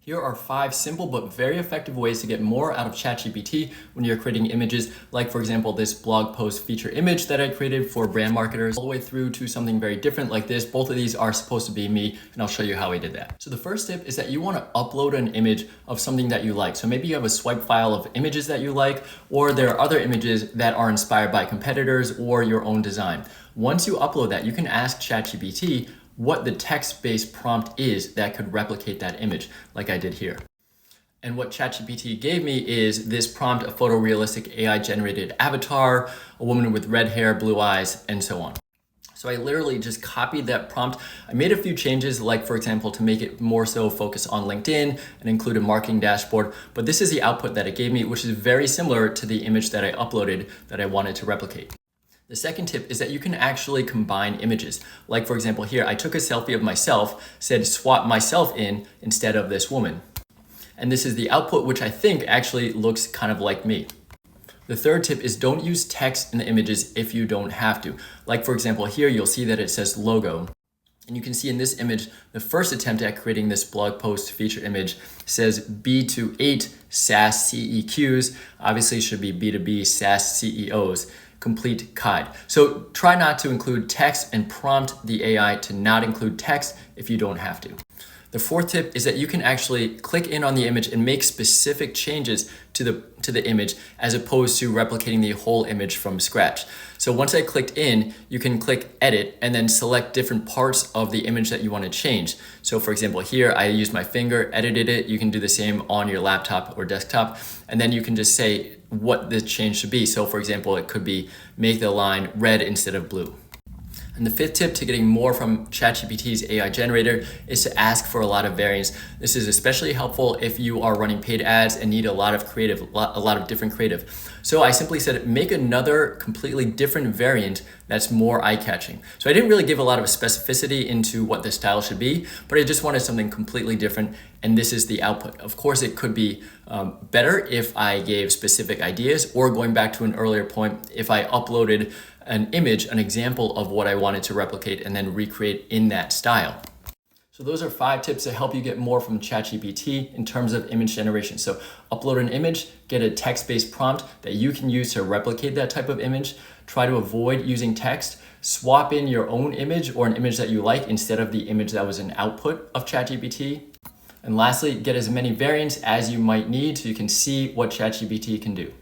Here are 5 simple but very effective ways to get more out of ChatGPT when you're creating images, like for example, this blog post feature image that I created for brand marketers, all the way through to something very different like this. Both of these are supposed to be me, and I'll show you how I did that. So the first tip is that you want to upload an image of something that you like. So maybe you have a swipe file of images that you like, or there are other images that are inspired by competitors or your own design. Once you upload that, you can ask ChatGPT what the text-based prompt is that could replicate that image, like I did here. And what ChatGPT gave me is this prompt: a photorealistic AI-generated avatar, a woman with red hair, blue eyes, and so on. So I literally just copied that prompt. I made a few changes, like for example, to make it more so focus on LinkedIn and include a marketing dashboard. But this is the output that it gave me, which is very similar to the image that I uploaded that I wanted to replicate. The second tip is that you can actually combine images. Like for example here, I took a selfie of myself, said swap myself in instead of this woman. And this is the output, which I think actually looks kind of like me. The third tip is don't use text in the images if you don't have to. Like for example here, you'll see that it says logo. And you can see in this image, the first attempt at creating this blog post feature image says B2B SaaS CEQs. Obviously it should be B2B SaaS CEOs. Complete guide. So try not to include text and prompt the AI to not include text if you don't have to. The fourth tip is that you can actually click in on the image and make specific changes to the image as opposed to replicating the whole image from scratch. So once I clicked in, you can click edit and then select different parts of the image that you want to change. So for example, here I used my finger, edited it. You can do the same on your laptop or desktop. And then you can just say what the change should be. So for example, it could be make the line red instead of blue. And the fifth tip to getting more from ChatGPT's AI generator is to ask for a lot of variants. This is especially helpful if you are running paid ads and need a lot of different creative. So I simply said, make another completely different variant that's more eye-catching. So I didn't really give a lot of specificity into what the style should be, but I just wanted something completely different, and this is the output. Of course, it could be better if I gave specific ideas, or going back to an earlier point, if I uploaded an image, an example of what I wanted to replicate and then recreate in that style. So those are 5 tips to help you get more from ChatGPT in terms of image generation. So upload an image, get a text-based prompt that you can use to replicate that type of image. Try to avoid using text. Swap in your own image or an image that you like instead of the image that was an output of ChatGPT. And lastly, get as many variants as you might need so you can see what ChatGPT can do.